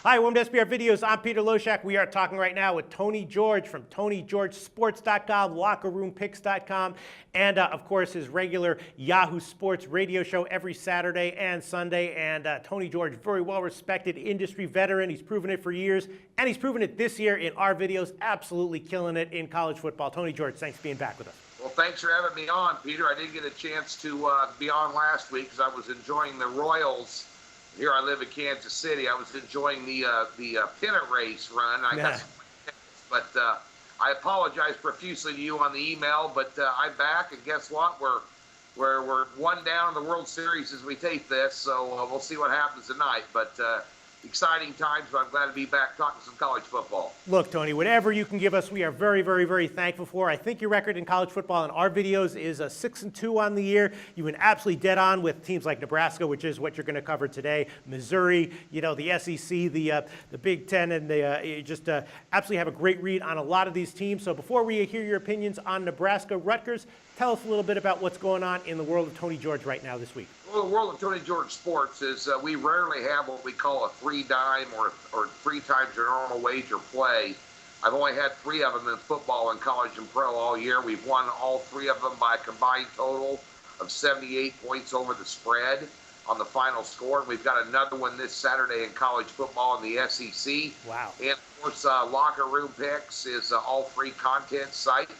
Hi, welcome to SBR Videos. I'm Peter Loshak. We are talking right now with Tony George from TonyGeorgeSports.com, LockerRoomPicks.com, and of course his regular Yahoo Sports radio show every Saturday and Sunday. And Tony George, very well-respected industry veteran. He's proven it for years, and he's proven it this year in our videos, absolutely killing it in college football. Tony George, thanks for being back with us. Well, thanks for having me on, Peter. I did get a chance to be on last week because I was enjoying the Royals. Here I live in Kansas City. I was enjoying the pennant race run. I got some tickets, but I apologize profusely to you on the email. But I'm back, and guess what? We're one down in the World Series as we tape this, so we'll see what happens tonight. But exciting times, but I'm glad to be back talking some college football. Look, Tony, whatever you can give us, we are very, very, very thankful for. I think your record in college football in our videos is 6-2 on the year. You've been absolutely dead on with teams like Nebraska, which is what you're going to cover today, Missouri, you know, the SEC, the Big Ten, and you just absolutely have a great read on a lot of these teams. So before we hear your opinions on Nebraska, Rutgers, tell us a little bit about what's going on in the world of Tony George right now this week. Well, the world of Tony George sports is we rarely have what we call a three-dime or 3 times your normal wager play. I've only had 3 of them in football and college and pro all year. We've won all 3 of them by a combined total of 78 points over the spread on the final score. We've got another one this Saturday in college football in the SEC. Wow. And, of course, Locker Room Picks is all free content site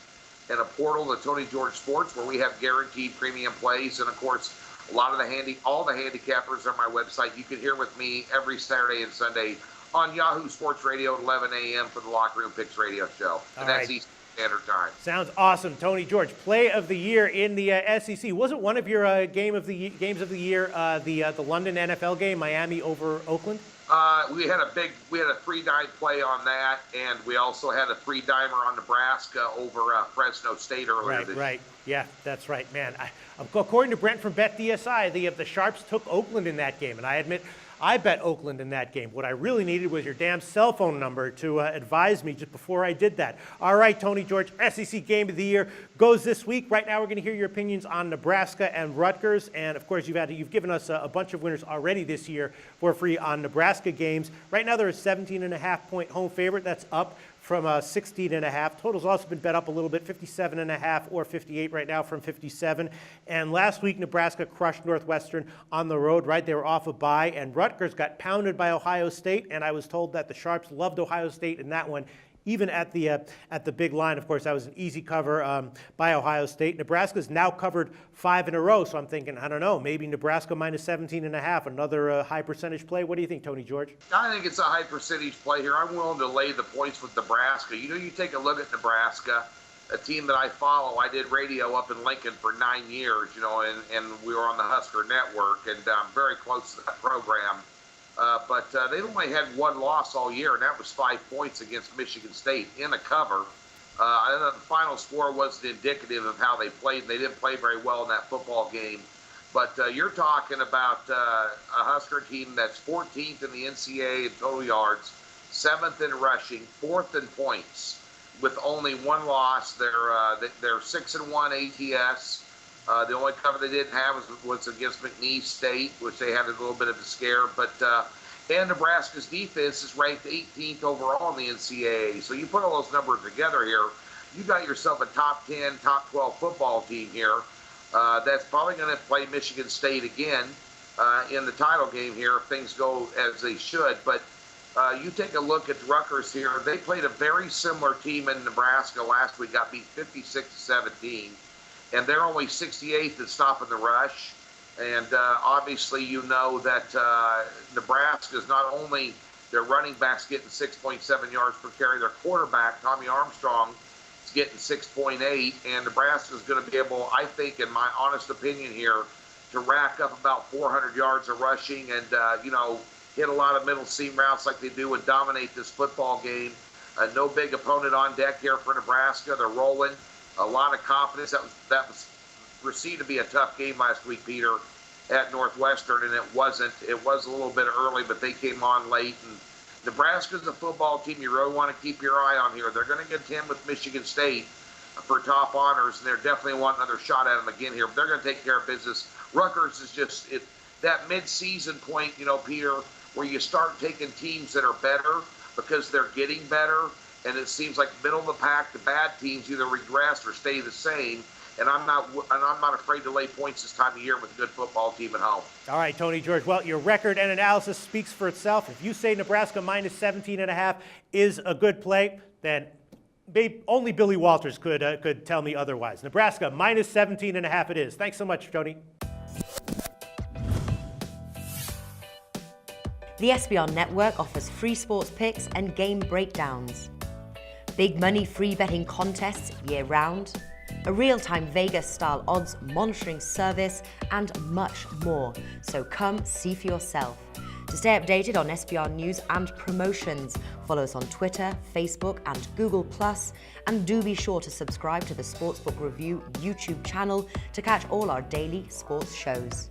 and a portal to Tony George Sports where we have guaranteed premium plays. And, of course, a lot of all the handicappers are on my website. You can hear with me every Saturday and Sunday on Yahoo Sports Radio at 11 a.m. for the Locker Room Picks radio show. And that's Eastern Standard Time. Sounds awesome. Tony George, play of the year in the SEC. Wasn't one of your games of the year the London NFL game, Miami over Oakland? We had a 3-dime play on that, and we also had a 3-dimer on Nebraska over Fresno State earlier this year. Right. Yeah, that's right, man. According to Brent from BetDSI, the Sharps took Oakland in that game, and I admit I bet Oakland in that game. What I really needed was your damn cell phone number to advise me just before I did that. All right, Tony George, SEC Game of the Year goes this week. Right now we're going to hear your opinions on Nebraska and Rutgers. And, of course, you've given us a bunch of winners already this year for free on Nebraska games. Right now they're a 17.5-point home favorite. That's up from 16.5. Total's also been bet up a little bit, 57.5 or 58 right now from 57. And last week, Nebraska crushed Northwestern on the road, right? They were off a bye, and Rutgers got pounded by Ohio State, and I was told that the Sharps loved Ohio State in that one. Even at the big line, of course, that was an easy cover by Ohio State. Nebraska's now covered 5 in a row, so I'm thinking, I don't know, maybe Nebraska minus 17.5, another high percentage play. What do you think, Tony George? I think it's a high percentage play here. I'm willing to lay the points with Nebraska. You know, you take a look at Nebraska, a team that I follow. I did radio up in Lincoln for 9 years, you know, and we were on the Husker Network, and I'm very close to that program. But they only had 1 loss all year, and that was 5 points against Michigan State in a cover. I thought the final score wasn't indicative of how they played. They didn't play very well in that football game. But you're talking about a Husker team that's 14th in the NCAA in total yards, 7th in rushing, 4th in points, with only 1 loss. They're 6-1 ATS. The only cover they didn't have was against McNeese State, which they had a little bit of a scare. But and Nebraska's defense is ranked 18th overall in the NCAA. So you put all those numbers together here, you got yourself a top 10, top 12 football team here that's probably going to play Michigan State again in the title game here if things go as they should. But you take a look at Rutgers here. They played a very similar team in Nebraska last week, got beat 56-17. And they're only 68th in stopping the rush. And obviously, you know that Nebraska is not only their running backs getting 6.7 yards per carry, their quarterback, Tommy Armstrong, is getting 6.8. And Nebraska is going to be able, I think, in my honest opinion here, to rack up about 400 yards of rushing and, you know, hit a lot of middle seam routes like they do and dominate this football game. No big opponent on deck here for Nebraska. They're rolling. A lot of confidence. That was perceived to be a tough game last week, Peter, at Northwestern, and it wasn't. It was a little bit early, but they came on late. And Nebraska's a football team you really want to keep your eye on here. They're going to contend with Michigan State for top honors, and they're definitely want another shot at them again here. But they're going to take care of business. Rutgers is just that mid-season point, you know, Peter, where you start taking teams that are better because they're getting better, and it seems like middle of the pack, the bad teams either regress or stay the same. And I'm not afraid to lay points this time of year with a good football team at home. All right, Tony George. Well, your record and analysis speaks for itself. If you say Nebraska minus 17.5 is a good play, then only Billy Walters could tell me otherwise. Nebraska minus 17.5 it is. Thanks so much, Tony. The SBR Network offers free sports picks and game breakdowns, big money free betting contests year-round, a real-time Vegas-style odds monitoring service, and much more. So come see for yourself. To stay updated on SBR news and promotions, follow us on Twitter, Facebook, and Google+, and do be sure to subscribe to the Sportsbook Review YouTube channel to catch all our daily sports shows.